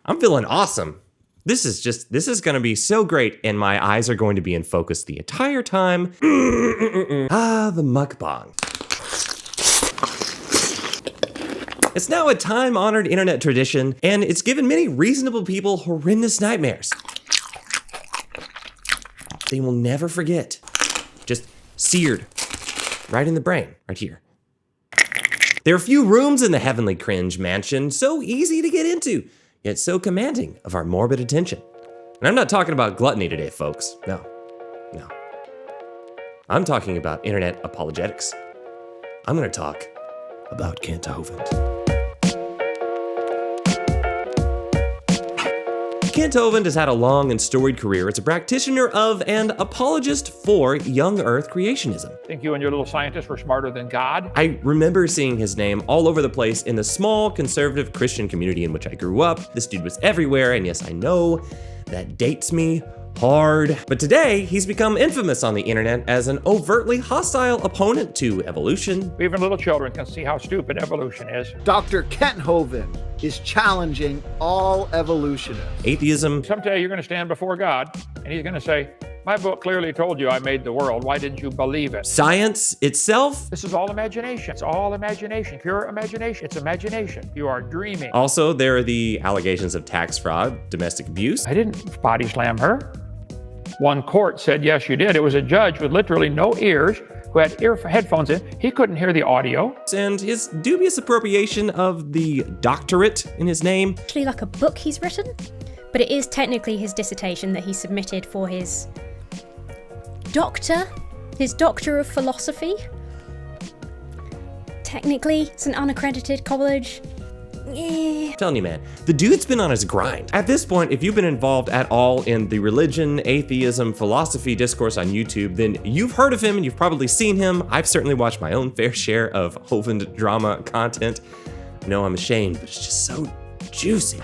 I'm feeling awesome. This is going to be so great, and my eyes are going to be in focus the entire time. The mukbang. It's now a time-honored internet tradition, and it's given many reasonable people horrendous nightmares. They will never forget. Just seared right in the brain, right here. There are few rooms in the heavenly cringe mansion so easy to get into, yet so commanding of our morbid attention. And I'm not talking about gluttony today, folks. No. I'm talking about internet apologetics. I'm going to talk about Kent Hovind. Kent Hovind has had a long and storied career as a practitioner of and apologist for young earth creationism. Think you and your little scientists were smarter than God? I remember seeing his name all over the place in the small conservative Christian community in which I grew up. This dude was everywhere, and yes, I know that dates me hard. But today, he's become infamous on the internet as an overtly hostile opponent to evolution. Even little children can see how stupid evolution is. Dr. Kent Hovind is challenging all evolutionists. Atheism. Someday you're going to stand before God, and he's going to say, my book clearly told you I made the world. Why didn't you believe it? Science itself. This is all imagination. It's all imagination. Pure imagination. It's imagination. You are dreaming. Also, there are the allegations of tax fraud, domestic abuse. I didn't body slam her. One court said, yes, you did. It was a judge with literally no ears who had headphones in. He couldn't hear the audio. And his dubious appropriation of the doctorate in his name. Actually like a book he's written, but it is technically his dissertation that he submitted for his doctor of philosophy. Technically, it's an unaccredited college. Yeah. I'm telling you, man, the dude's been on his grind. At this point, if you've been involved at all in the religion, atheism, philosophy discourse on YouTube, then you've heard of him and you've probably seen him. I've certainly watched my own fair share of Hovind drama content. No, I'm ashamed, but it's just so juicy.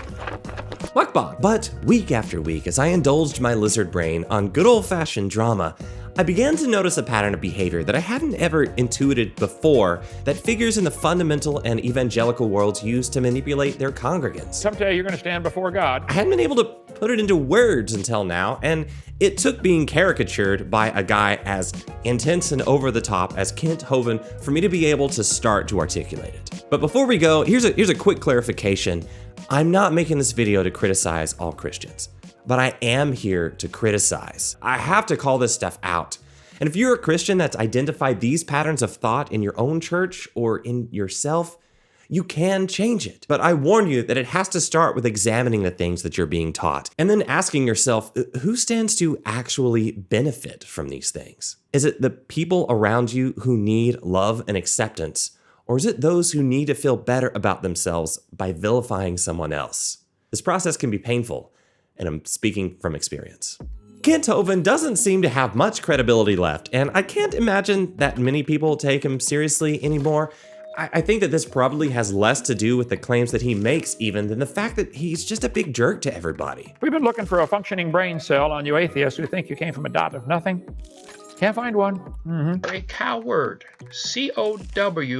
Mukbang. But week after week, as I indulged my lizard brain on good old-fashioned drama, I began to notice a pattern of behavior that I hadn't ever intuited before that figures in the fundamental and evangelical worlds use to manipulate their congregants. Someday you're going to stand before God. I hadn't been able to put it into words until now, and it took being caricatured by a guy as intense and over the top as Kent Hovind for me to be able to start to articulate it. But before we go, here's a quick clarification. I'm not making this video to criticize all Christians, but I am here to criticize. I have to call this stuff out. And if you're a Christian that's identified these patterns of thought in your own church or in yourself, you can change it. But I warn you that it has to start with examining the things that you're being taught and then asking yourself, who stands to actually benefit from these things? Is it the people around you who need love and acceptance? Or is it those who need to feel better about themselves by vilifying someone else? This process can be painful, and I'm speaking from experience. Kent Hovind doesn't seem to have much credibility left, and I can't imagine that many people take him seriously anymore. I think that this probably has less to do with the claims that he makes even than the fact that he's just a big jerk to everybody. We've been looking for a functioning brain cell on you atheists who think you came from a dot of nothing. Can't find one. A coward. C-O-W-A-R-D.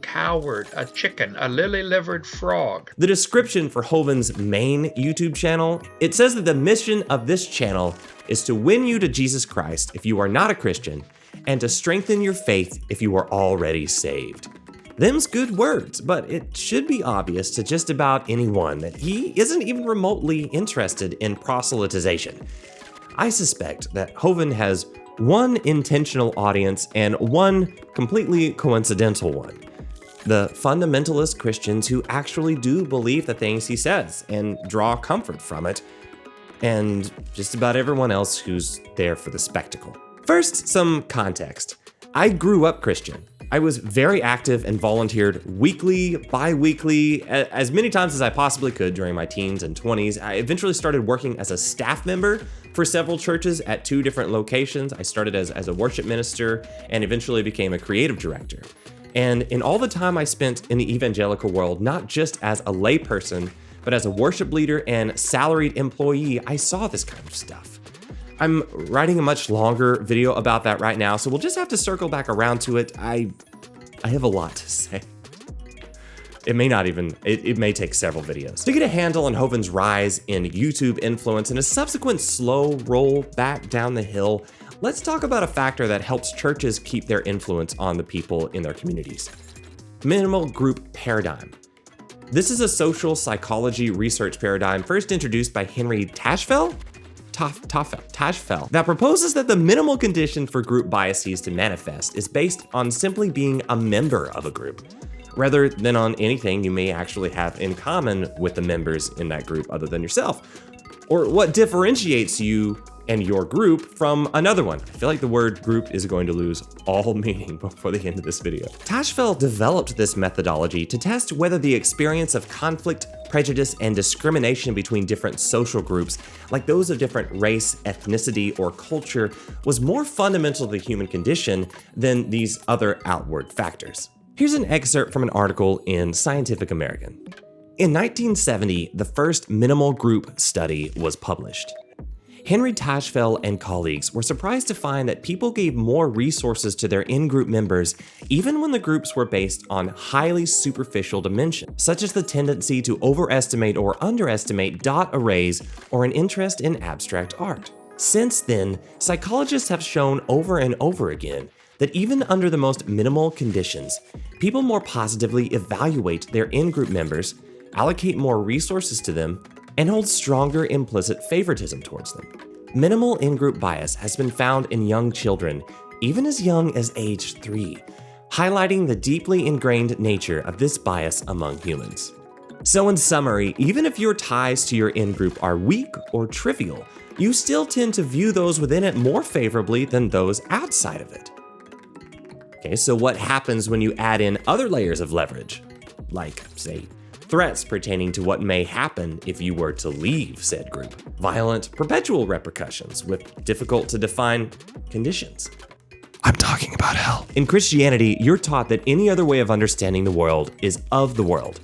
Coward. A chicken. A lily-livered frog. The description for Hovind's main YouTube channel, it says that the mission of this channel is to win you to Jesus Christ if you are not a Christian, and to strengthen your faith if you are already saved. Them's good words, but it should be obvious to just about anyone that he isn't even remotely interested in proselytization. I suspect that Hovind has one intentional audience and one completely coincidental one. The fundamentalist Christians who actually do believe the things he says and draw comfort from it, and just about everyone else who's there for the spectacle. First, some context. I grew up Christian. I was very active and volunteered weekly, bi-weekly, as many times as I possibly could during my teens and 20s. I eventually started working as a staff member for several churches at 2 different locations. I started as a worship minister and eventually became a creative director. And in all the time I spent in the evangelical world, not just as a layperson, but as a worship leader and salaried employee, I saw this kind of stuff. I'm writing a much longer video about that right now, so we'll just have to circle back around to it. I have a lot to say. It may not even, it may take several videos. To get a handle on Hovind's rise in YouTube influence and a subsequent slow roll back down the hill, let's talk about a factor that helps churches keep their influence on the people in their communities. Minimal group paradigm. This is a social psychology research paradigm first introduced by Henry Tajfel that proposes that the minimal condition for group biases to manifest is based on simply being a member of a group, rather than on anything you may actually have in common with the members in that group other than yourself, or what differentiates you and your group from another one. I feel like the word group is going to lose all meaning before the end of this video. Tajfel developed this methodology to test whether the experience of conflict, prejudice, and discrimination between different social groups, like those of different race, ethnicity, or culture, was more fundamental to the human condition than these other outward factors. Here's an excerpt from an article in Scientific American. In 1970, the first minimal group study was published. Henry Tajfel and colleagues were surprised to find that people gave more resources to their in-group members even when the groups were based on highly superficial dimensions, such as the tendency to overestimate or underestimate dot arrays or an interest in abstract art. Since then, psychologists have shown over and over again that even under the most minimal conditions, people more positively evaluate their in-group members, allocate more resources to them, and hold stronger implicit favoritism towards them. Minimal in-group bias has been found in young children, even as young as age 3, highlighting the deeply ingrained nature of this bias among humans. So in summary, even if your ties to your in-group are weak or trivial, you still tend to view those within it more favorably than those outside of it. Okay, so what happens when you add in other layers of leverage? Like, say, threats pertaining to what may happen if you were to leave said group. Violent, perpetual repercussions with difficult to define conditions. I'm talking about hell. In Christianity, you're taught that any other way of understanding the world is of the world,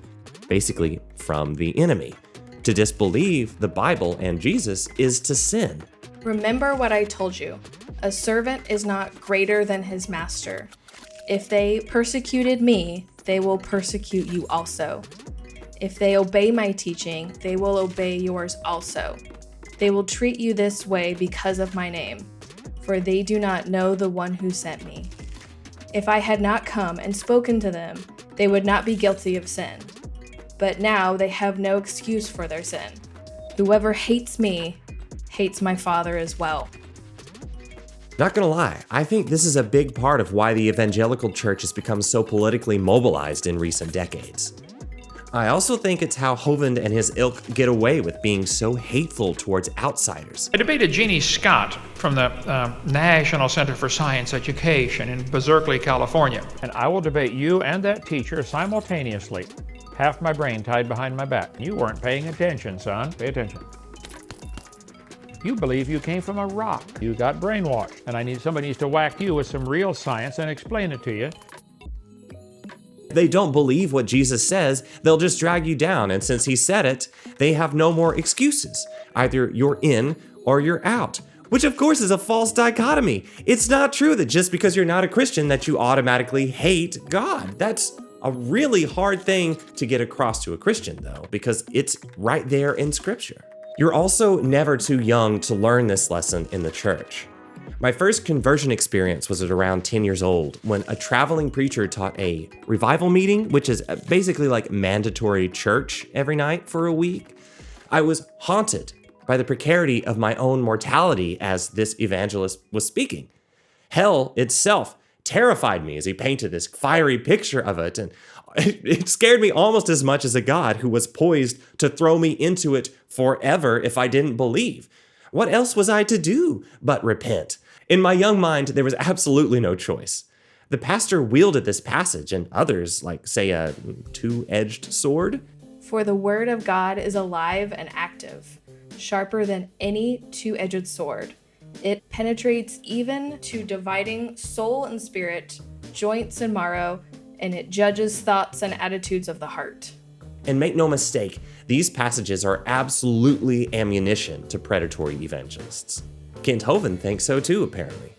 basically from the enemy. To disbelieve the Bible and Jesus is to sin. Remember what I told you. A servant is not greater than his master. If they persecuted me, they will persecute you also. If they obey my teaching, they will obey yours also. They will treat you this way because of my name, for they do not know the one who sent me. If I had not come and spoken to them, they would not be guilty of sin. But now they have no excuse for their sin. Whoever hates me, hates my Father as well. Not gonna lie, I think this is a big part of why the evangelical church has become so politically mobilized in recent decades. I also think it's how Hovind and his ilk get away with being so hateful towards outsiders. I debated Jeannie Scott from the National Center for Science Education in Berkeley, California. And I will debate you and that teacher simultaneously. Half my brain tied behind my back. You weren't paying attention, son. Pay attention. You believe you came from a rock. You got brainwashed. And somebody needs to whack you with some real science and explain it to you. They don't believe what Jesus says, they'll just drag you down, and since he said it, they have no more excuses. Either you're in or you're out, which of course is a false dichotomy. It's not true that just because you're not a Christian that you automatically hate God. That's a really hard thing to get across to a Christian though, because it's right there in Scripture. You're also never too young to learn this lesson in the church. My first conversion experience was at around 10 years old when a traveling preacher taught a revival meeting, which is basically like mandatory church every night for a week. I was haunted by the precarity of my own mortality as this evangelist was speaking. Hell itself terrified me as he painted this fiery picture of it, and it scared me almost as much as a God who was poised to throw me into it forever if I didn't believe. What else was I to do but repent? In my young mind, there was absolutely no choice. The pastor wielded this passage and others, like, say, a two-edged sword. For the word of God is alive and active, sharper than any two-edged sword. It penetrates even to dividing soul and spirit, joints and marrow, and it judges thoughts and attitudes of the heart. And make no mistake, these passages are absolutely ammunition to predatory evangelists. Kent Hovind thinks so too, apparently.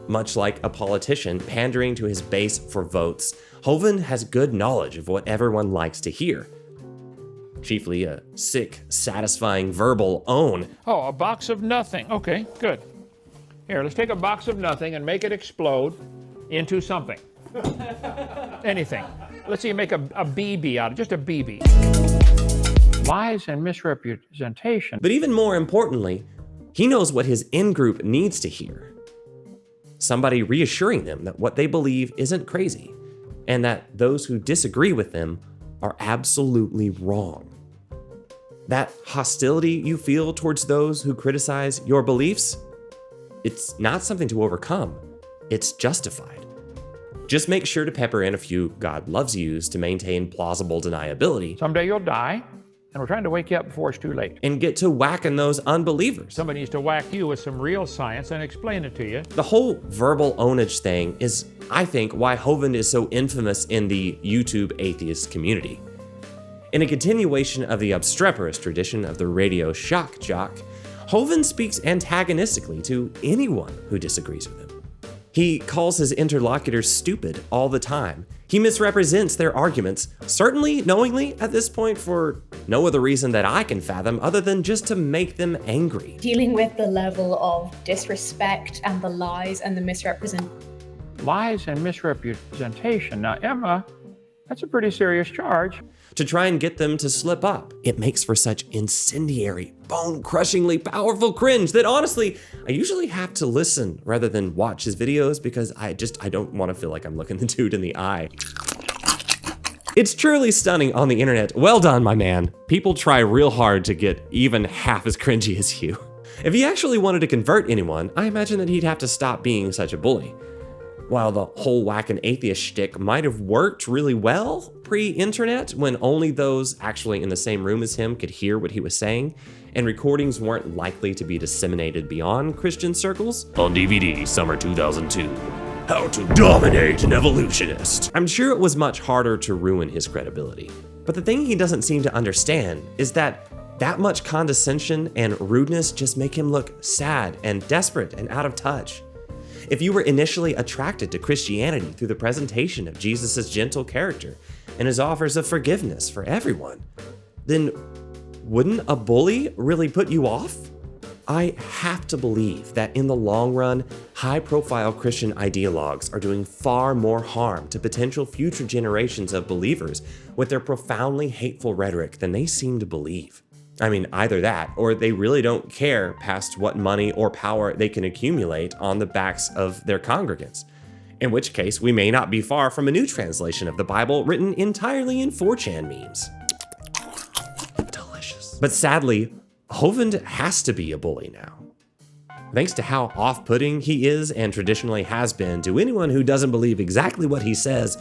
much like a politician pandering to his base for votes, Hovind has good knowledge of what everyone likes to hear. Chiefly a sick, satisfying verbal own. Oh, a box of nothing. Okay, good. Here, let's take a box of nothing and make it explode into something. Anything. Let's see you make a BB out of just a BB. Lies and misrepresentation. But even more importantly, he knows what his in-group needs to hear. Somebody reassuring them that what they believe isn't crazy, and that those who disagree with them are absolutely wrong. That hostility you feel towards those who criticize your beliefs, it's not something to overcome, it's justified. Just make sure to pepper in a few God loves yous to maintain plausible deniability. Someday you'll die, and we're trying to wake you up before it's too late. And get to whacking those unbelievers. Somebody needs to whack you with some real science and explain it to you. The whole verbal ownage thing is, I think, why Hovind is so infamous in the YouTube atheist community. In a continuation of the obstreperous tradition of the radio shock jock, Hovind speaks antagonistically to anyone who disagrees with him. He calls his interlocutors stupid all the time. He misrepresents their arguments, certainly knowingly at this point for no other reason that I can fathom other than just to make them angry. Dealing with the level of disrespect and the lies and the misrepresentation. Lies and misrepresentation. Now, Emma, that's a pretty serious charge. To try and get them to slip up. It makes for such incendiary, bone-crushingly powerful cringe that honestly, I usually have to listen rather than watch his videos because I don't want to feel like I'm looking the dude in the eye. It's truly stunning on the internet. Well done, my man. People try real hard to get even half as cringy as you. If he actually wanted to convert anyone, I imagine that he'd have to stop being such a bully. While the whole Whack An Atheist shtick might have worked really well pre-internet, when only those actually in the same room as him could hear what he was saying, and recordings weren't likely to be disseminated beyond Christian circles. On DVD, summer 2002, How to Dominate an Evolutionist. I'm sure it was much harder to ruin his credibility. But the thing he doesn't seem to understand is that much condescension and rudeness just make him look sad and desperate and out of touch. If you were initially attracted to Christianity through the presentation of Jesus' gentle character and his offers of forgiveness for everyone, then wouldn't a bully really put you off? I have to believe that in the long run, high-profile Christian ideologues are doing far more harm to potential future generations of believers with their profoundly hateful rhetoric than they seem to believe. I mean, either that, or they really don't care past what money or power they can accumulate on the backs of their congregants. In which case, we may not be far from a new translation of the Bible written entirely in 4chan memes. Delicious. But sadly, Hovind has to be a bully now. Thanks to how off-putting he is and traditionally has been to anyone who doesn't believe exactly what he says,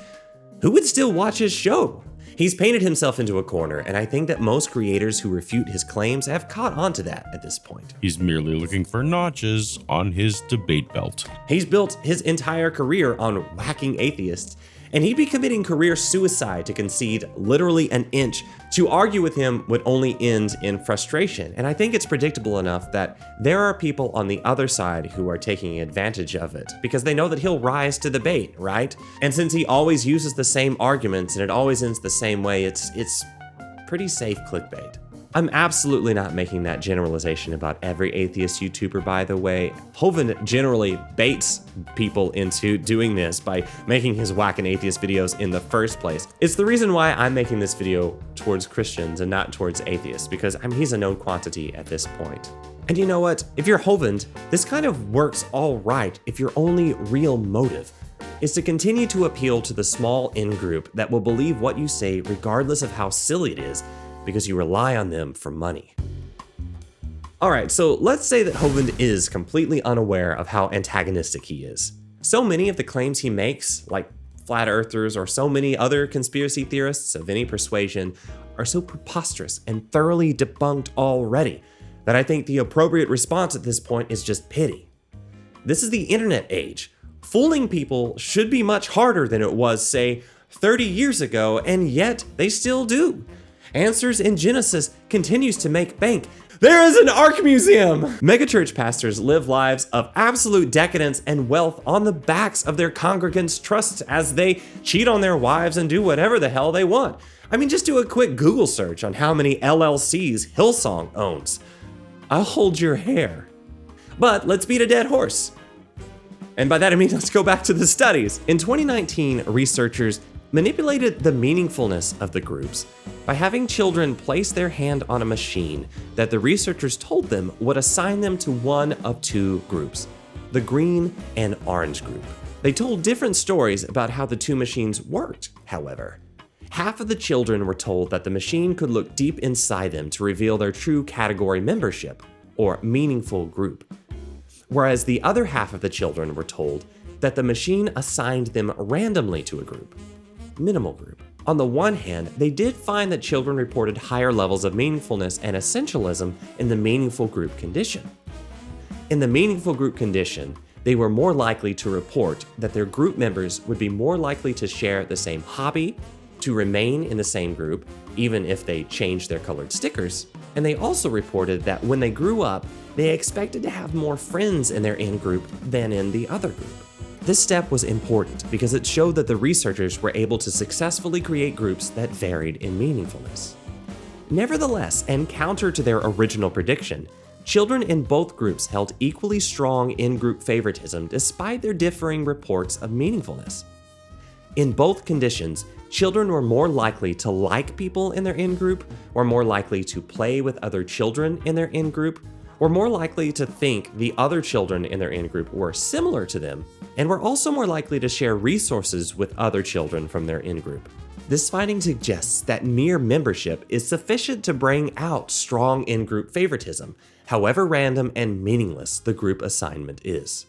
who would still watch his show? He's painted himself into a corner, and I think that most creators who refute his claims have caught on to that at this point. He's merely looking for notches on his debate belt. He's built his entire career on whacking atheists, and he'd be committing career suicide to concede literally an inch. To argue with him would only end in frustration, and I think it's predictable enough that there are people on the other side who are taking advantage of it, because they know that he'll rise to the bait, right? And since he always uses the same arguments and it always ends the same way, it's pretty safe clickbait. I'm absolutely not making that generalization about every atheist YouTuber, by the way. Hovind generally baits people into doing this by making his Whack An Atheist videos in the first place. It's the reason why I'm making this video towards Christians and not towards atheists, because he's a known quantity at this point. And you know what? If you're Hovind, this kind of works all right if your only real motive is to continue to appeal to the small in-group that will believe what you say regardless of how silly it is, because you rely on them for money. Alright, so let's say that Hovind is completely unaware of how antagonistic he is. So many of the claims he makes, like flat earthers or so many other conspiracy theorists of any persuasion, are so preposterous and thoroughly debunked already that I think the appropriate response at this point is just pity. This is the internet age. Fooling people should be much harder than it was, say, 30 years ago, and yet they still do. Answers in Genesis continues to make bank. There is an Ark Museum! Megachurch pastors live lives of absolute decadence and wealth on the backs of their congregants' trusts as they cheat on their wives and do whatever the hell they want. I mean, just do a quick Google search on how many LLCs Hillsong owns. I'll hold your hair. But let's beat a dead horse. And by that I mean, let's go back to the studies. In 2019, researchers manipulated the meaningfulness of the groups by having children place their hand on a machine that the researchers told them would assign them to one of two groups, the green and orange group. They told different stories about how the two machines worked, however. Half of the children were told that the machine could look deep inside them to reveal their true category membership, or meaningful group. Whereas the other half of the children were told that the machine assigned them randomly to a group, minimal group. On the one hand, they did find that children reported higher levels of meaningfulness and essentialism in the meaningful group condition. In the meaningful group condition, they were more likely to report that their group members would be more likely to share the same hobby, to remain in the same group, even if they changed their colored stickers. And they also reported that when they grew up, they expected to have more friends in their in-group than in the other group. This step was important because it showed that the researchers were able to successfully create groups that varied in meaningfulness. Nevertheless, and counter to their original prediction, children in both groups held equally strong in-group favoritism despite their differing reports of meaningfulness. In both conditions, children were more likely to like people in their in-group, were more likely to play with other children in their in-group, were more likely to think the other children in their in-group were similar to them, and were also more likely to share resources with other children from their in-group. This finding suggests that mere membership is sufficient to bring out strong in-group favoritism, however random and meaningless the group assignment is.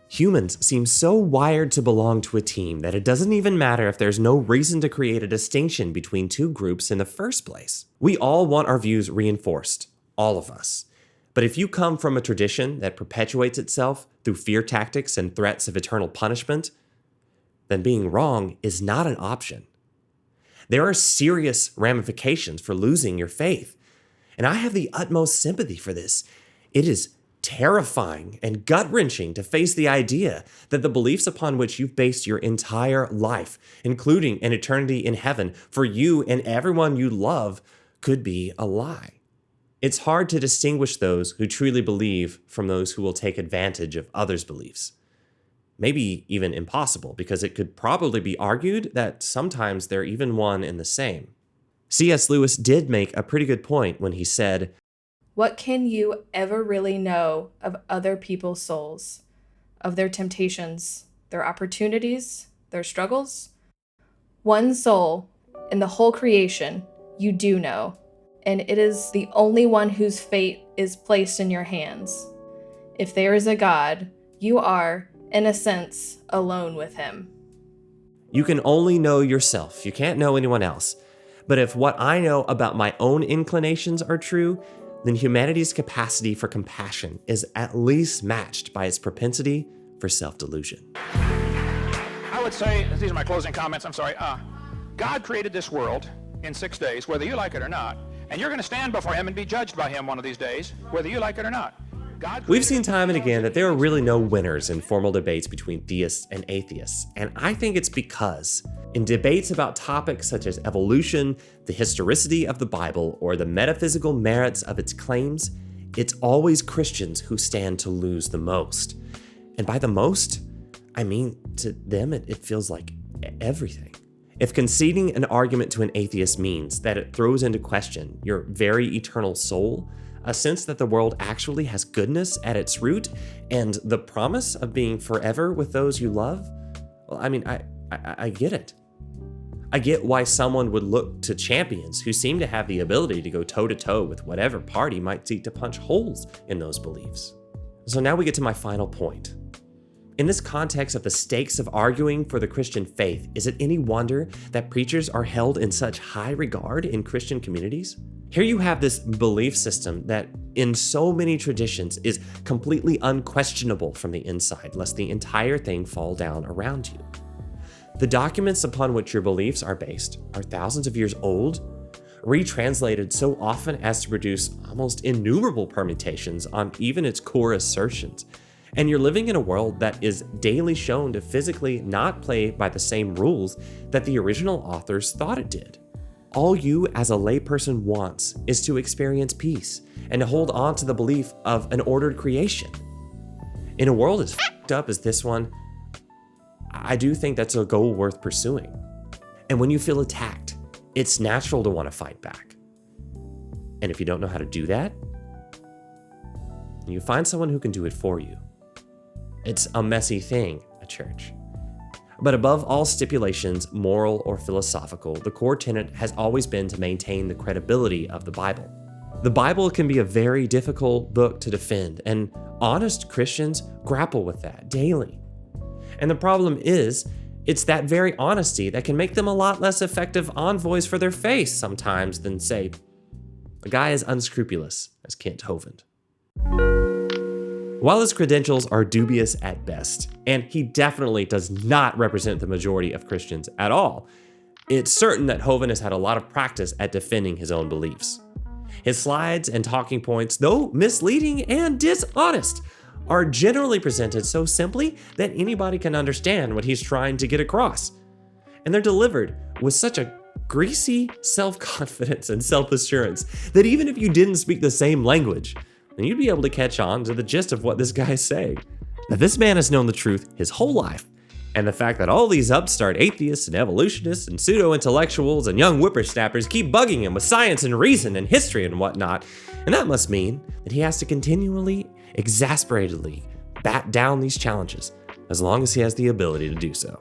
Humans seem so wired to belong to a team that it doesn't even matter if there's no reason to create a distinction between two groups in the first place. We all want our views reinforced, all of us. But if you come from a tradition that perpetuates itself through fear tactics and threats of eternal punishment, then being wrong is not an option. There are serious ramifications for losing your faith, and I have the utmost sympathy for this. It is terrifying and gut-wrenching to face the idea that the beliefs upon which you've based your entire life, including an eternity in heaven for you and everyone you love, could be a lie. It's hard to distinguish those who truly believe from those who will take advantage of others' beliefs. Maybe even impossible, because it could probably be argued that sometimes they're even one and the same. C.S. Lewis did make a pretty good point when he said, "What can you ever really know of other people's souls, of their temptations, their opportunities, their struggles? One soul in the whole creation you do know, and it is the only one whose fate is placed in your hands. If there is a God, you are, in a sense, alone with him." You can only know yourself. You can't know anyone else. But if what I know about my own inclinations are true, then humanity's capacity for compassion is at least matched by its propensity for self-delusion. I would say, these are my closing comments, I'm sorry. God created this world in 6 days, whether you like it or not, and you're going to stand before him and be judged by him one of these days, whether you like it or not. We've seen time and again that there are really no winners in formal debates between theists and atheists, and I think it's because in debates about topics such as evolution, the historicity of the Bible, or the metaphysical merits of its claims, it's always Christians who stand to lose the most. And by the most, I mean to them it feels like everything. If conceding an argument to an atheist means that it throws into question your very eternal soul, a sense that the world actually has goodness at its root, and the promise of being forever with those you love, well, I mean, I get it. I get why someone would look to champions who seem to have the ability to go toe-to-toe with whatever party might seek to punch holes in those beliefs. So now we get to my final point. In this context of the stakes of arguing for the Christian faith, is it any wonder that preachers are held in such high regard in Christian communities? Here you have this belief system that in so many traditions is completely unquestionable from the inside, lest the entire thing fall down around you. The documents upon which your beliefs are based are thousands of years old, retranslated so often as to produce almost innumerable permutations on even its core assertions. And you're living in a world that is daily shown to physically not play by the same rules that the original authors thought it did. All you as a layperson wants is to experience peace and to hold on to the belief of an ordered creation. In a world as f***ed up as this one, I do think that's a goal worth pursuing. And when you feel attacked, it's natural to want to fight back. And if you don't know how to do that, you find someone who can do it for you. It's a messy thing, a church. But above all stipulations, moral or philosophical, the core tenet has always been to maintain the credibility of the Bible. The Bible can be a very difficult book to defend, and honest Christians grapple with that daily. And the problem is, it's that very honesty that can make them a lot less effective envoys for their faith sometimes than, say, a guy as unscrupulous as Kent Hovind. While his credentials are dubious at best, and he definitely does not represent the majority of Christians at all, it's certain that Hovind has had a lot of practice at defending his own beliefs. His slides and talking points, though misleading and dishonest, are generally presented so simply that anybody can understand what he's trying to get across. And they're delivered with such a greasy self-confidence and self-assurance that even if you didn't speak the same language, then you'd be able to catch on to the gist of what this guy is saying. That this man has known the truth his whole life, and the fact that all these upstart atheists and evolutionists and pseudo-intellectuals and young whippersnappers keep bugging him with science and reason and history and whatnot, and that must mean that he has to continually, exasperatedly bat down these challenges as long as he has the ability to do so.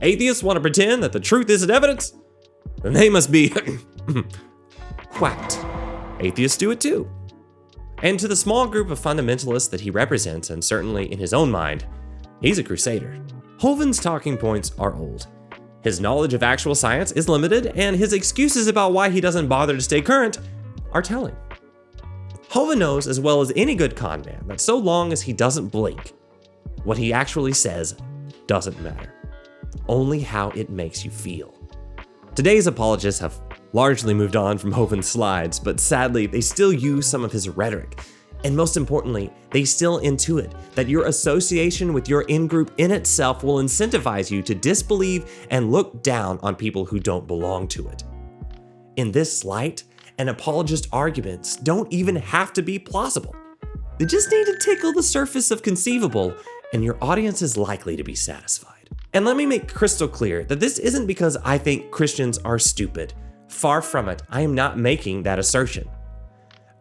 Atheists want to pretend that the truth isn't evidence? Then they must be whacked. Atheists do it too. And to the small group of fundamentalists that he represents, and certainly in his own mind, he's a crusader. Hovind's talking points are old. His knowledge of actual science is limited, and his excuses about why he doesn't bother to stay current are telling. Hovind knows as well as any good con man that so long as he doesn't blink, what he actually says doesn't matter. Only how it makes you feel. Today's apologists have largely moved on from Hovind's slides, but sadly, they still use some of his rhetoric. And most importantly, they still intuit that your association with your in-group in itself will incentivize you to disbelieve and look down on people who don't belong to it. In this light, an apologist arguments don't even have to be plausible. They just need to tickle the surface of conceivable, and your audience is likely to be satisfied. And let me make crystal clear that this isn't because I think Christians are stupid. Far from it, I am not making that assertion.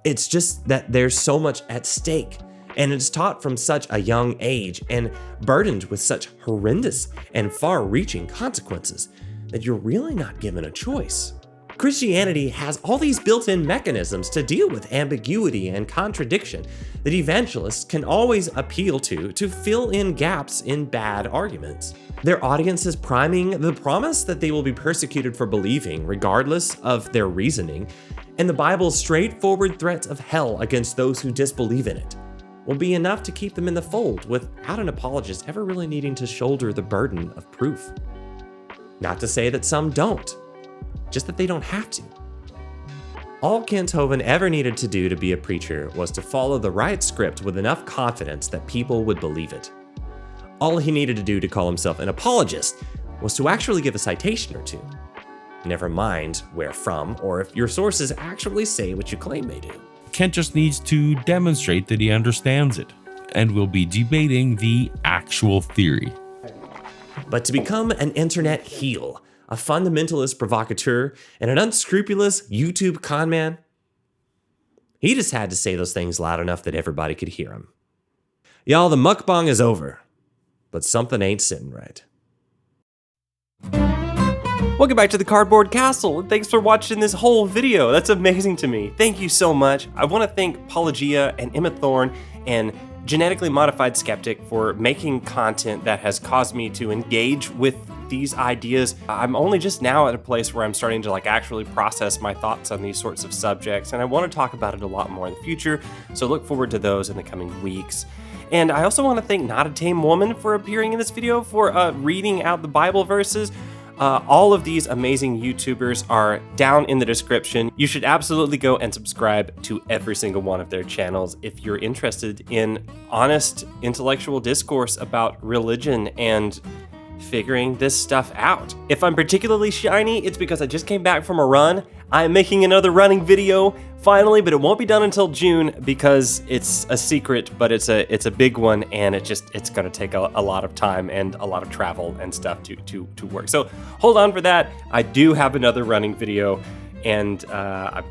It's just that there's so much at stake, and it's taught from such a young age and burdened with such horrendous and far-reaching consequences that you're really not given a choice. Christianity has all these built-in mechanisms to deal with ambiguity and contradiction that evangelists can always appeal to fill in gaps in bad arguments. Their audience is priming the promise that they will be persecuted for believing, regardless of their reasoning, and the Bible's straightforward threats of hell against those who disbelieve in it will be enough to keep them in the fold without an apologist ever really needing to shoulder the burden of proof. Not to say that some don't, just that they don't have to. All Kent Hovind ever needed to do to be a preacher was to follow the right script with enough confidence that people would believe it. All he needed to do to call himself an apologist was to actually give a citation or two. Never mind where from or if your sources actually say what you claim they do. Kent just needs to demonstrate that he understands it, and will be debating the actual theory. But to become an internet heel, a fundamentalist provocateur, and an unscrupulous YouTube conman, he just had to say those things loud enough that everybody could hear him. Y'all, the mukbang is over, but something ain't sitting right. Welcome back to the Cardboard Castle, and thanks for watching this whole video. That's amazing to me. Thank you so much. I want to thank Pelagia and Emma Thorne and Genetically Modified Skeptic for making content that has caused me to engage with these ideas. I'm only just now at a place where I'm starting to actually process my thoughts on these sorts of subjects, and I want to talk about it a lot more in the future, so look forward to those in the coming weeks. And I also want to thank Not a Tame Woman for appearing in this video, for reading out the Bible verses. All of these amazing YouTubers are down in the description. You should absolutely go and subscribe to every single one of their channels if you're interested in honest intellectual discourse about religion and figuring this stuff out. If I'm particularly shiny, it's because I just came back from a run. I'm making another running video finally, but it won't be done until June because it's a secret, but it's a big one, and it's gonna take a lot of time and a lot of travel and stuff to work. So hold on for that. I do have another running video, and I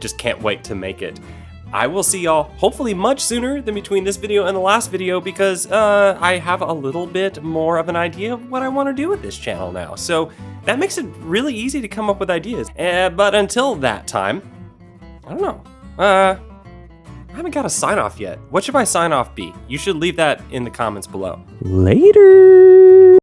just can't wait to make it. I will see y'all hopefully much sooner than between this video and the last video because I have a little bit more of an idea of what I want to do with this channel now. So that makes it really easy to come up with ideas. But until that time, I don't know. I haven't got a sign off yet. What should my sign off be? You should leave that in the comments below. Later.